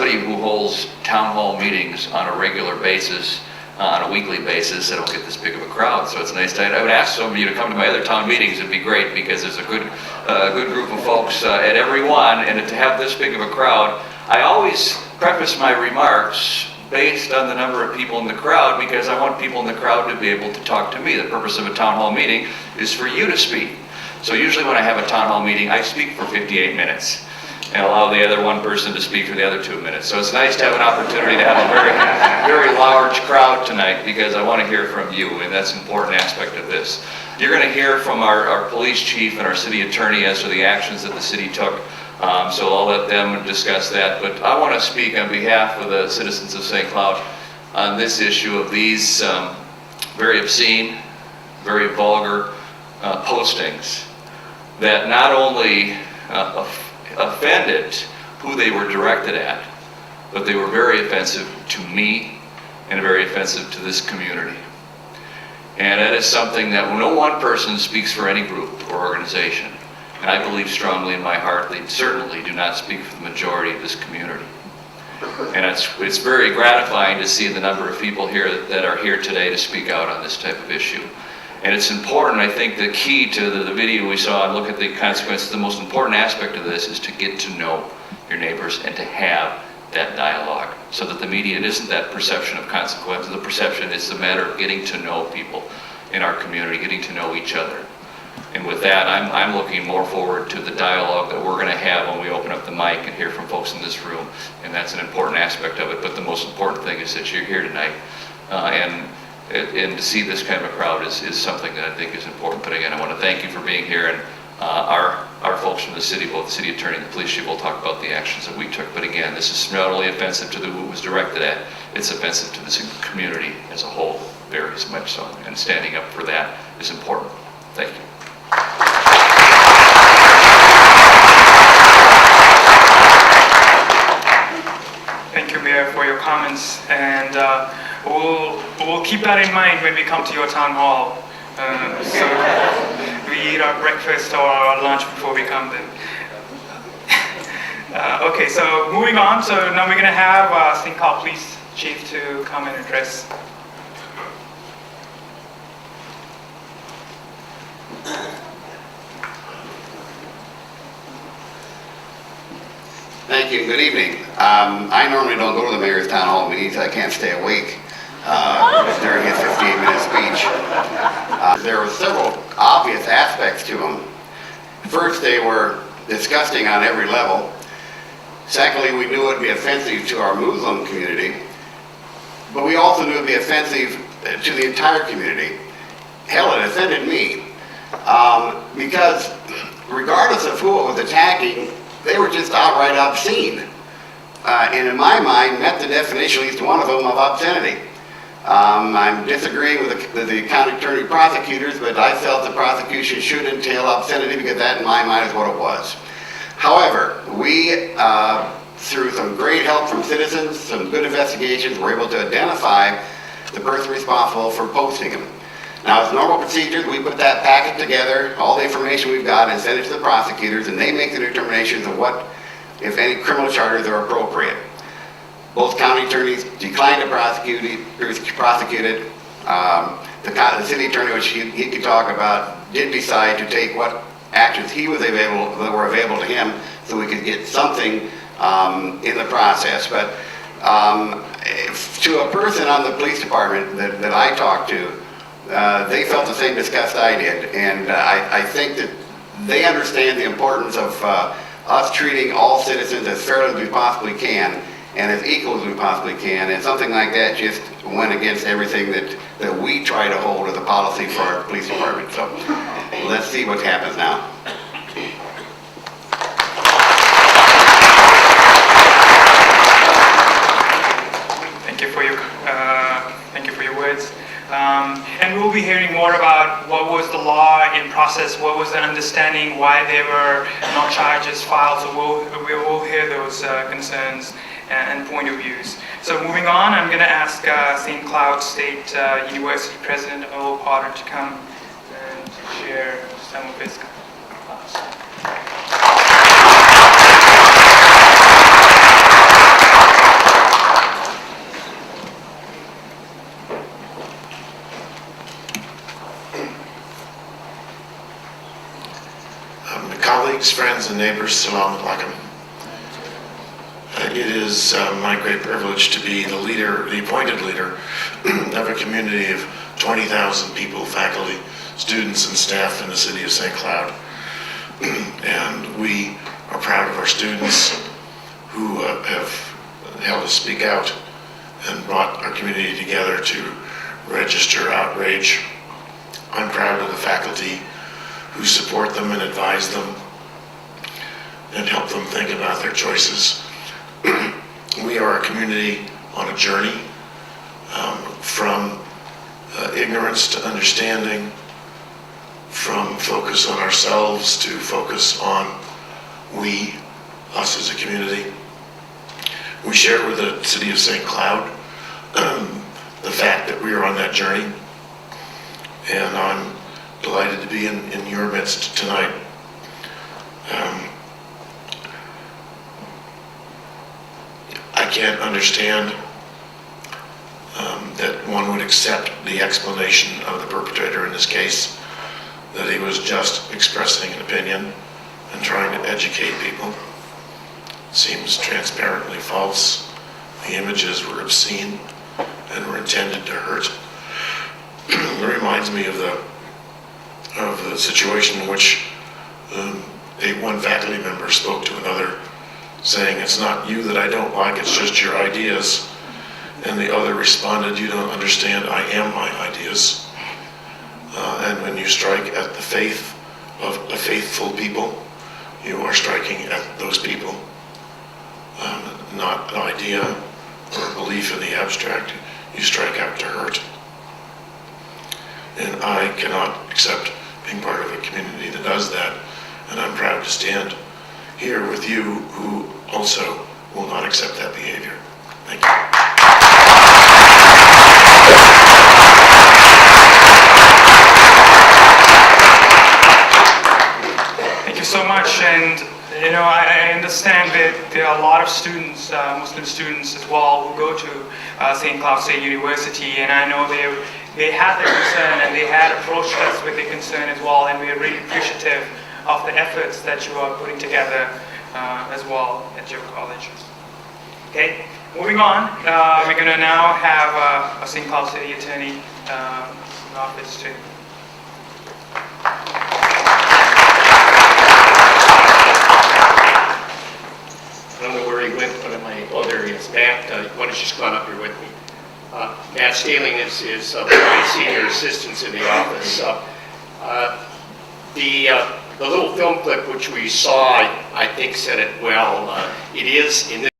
somebody who holds town hall meetings on a regular basis, on a weekly basis, I don't get this big of a crowd, so it's nice to, I would ask some of you to come to my other town meetings. It'd be great, because there's a good group of folks at every one, and to have this big of a crowd. I always preface my remarks based on the number of people in the crowd, because I want people in the crowd to be able to talk to me. The purpose of a town hall meeting is for you to speak. So usually when I have a town hall meeting, I speak for 58 minutes. And allow the other one person to speak for the other 2 minutes. So it's nice to have an opportunity to have a very large crowd tonight, because I want to hear from you, and that's an important aspect of this. You're going to hear from our police chief and our city attorney as to the actions that the city took. So I'll let them discuss that. But I want to speak on behalf of the citizens of St. Cloud on this issue of these very obscene, very vulgar postings that not only offended who they were directed at, but they were very offensive to me and very offensive to this community. And that is something that no one person speaks for any group or organization. And I believe strongly in my heart they certainly do not speak for the majority of this community. And it's very gratifying to see the number of people here that are here today to speak out on this type of issue. And it's important, I think the key to the video we saw and look at the consequences, the most important aspect of this is to get to know your neighbors and to have that dialogue, so that the media isn't that perception of consequences. The perception is a matter of getting to know people in our community, getting to know each other. And with that, I'm looking more forward to the dialogue that we're going to have when we open up the mic and hear from folks in this room. And that's an important aspect of it. But the most important thing is that you're here tonight. And to see this kind of a crowd is something that I think is important. But again, I want to thank you for being here. And our folks from the city, both the city attorney and the police chief, will talk about the actions that we took. But again, this is not only offensive to who it was directed at, it's offensive to this community as a whole, very much so. And standing up for that is important. Thank you. Thank you, Mayor, for your comments. And we'll keep that in mind when we come to your town hall. So we eat our breakfast or our lunch before we come then. Okay, so moving on. So now we're going to have St.Cloud Police Chief to come and address. Thank you. Good evening. I normally don't go to the mayor's town hall meetings. I can't stay awake during his 15-minute speech. There were several obvious aspects to them. First, they were disgusting on every level. Secondly, we knew it would be offensive to our Muslim community, but we also knew it would be offensive to the entire community. Hell, it offended me, because regardless of who it was attacking, they were just outright obscene. And in my mind, met the definition, at least one of them, of obscenity. I'm disagreeing with the county attorney prosecutors, but I felt the prosecution should entail obscenity because that, in my mind, is what it was. However, we, through some great help from citizens, some good investigations, were able to identify the person responsible for posting them. Now, as normal procedures, we put that packet together, all the information we've got, and send it to the prosecutors, and they make the determinations of what, if any, criminal charges are appropriate. Both county attorneys declined to prosecute it. The city attorney, which he could talk about, did decide to take what actions he was available, that were available to him, so we could get something in the process. But to a person on the police department that I talked to, they felt the same disgust I did, and I think that they understand the importance of us treating all citizens as fairly as we possibly can and as equal as we possibly can, and something like that just went against everything that we try to hold as a policy for our police department. So let's see what happens now. Thank you for your words. And we'll be hearing more about what was the law in process, what was the understanding, why there were no charges filed. So we'll hear those concerns and point of views. So moving on, I'm going to ask St. Cloud State University President Earl Potter to come and share some of his thoughts. colleagues, friends, and neighbors, salam alaikum. It is my great privilege to be the leader, the appointed leader of a community of 20,000 people, faculty, students, and staff in the city of St. Cloud. And we are proud of our students who have helped us speak out and brought our community together to register outrage. I'm proud of the faculty who support them and advise them and help them think about their choices. We are a community on a journey from ignorance to understanding, from focus on ourselves to focus on we, us as a community. We share with the city of St. Cloud the fact that we are on that journey, and I'm delighted to be in your midst tonight. I can't understand that one would accept the explanation of the perpetrator in this case, that he was just expressing an opinion and trying to educate people. Seems transparently false. The images were obscene and were intended to hurt. It reminds me of the situation in which one faculty member spoke to another saying, "It's not you that I don't like, it's just your ideas." And the other responded, "You don't understand, I am my ideas." And when you strike at the faith of a faithful people, you are striking at those people, not an idea or a belief in the abstract. You strike out to hurt. And I cannot accept being part of a community that does that, and I'm proud to stand here with you who also will not accept that behavior. Thank you. Thank you so much. And you know, I understand that there are a lot of students, Muslim students as well, who go to St. Cloud State University, and I know they had their concern and they had approached us with their concern as well, and we are really appreciative of the efforts that you are putting together as well at your college. Okay, moving on, we're going to now have a St. Cloud City attorney in office too. I don't know where he went, but oh, there he is. Matt, why don't you just come on up here with me? Matt Staling is one of my senior assistants in the office. The little film clip which we saw, I think said it well. It is in this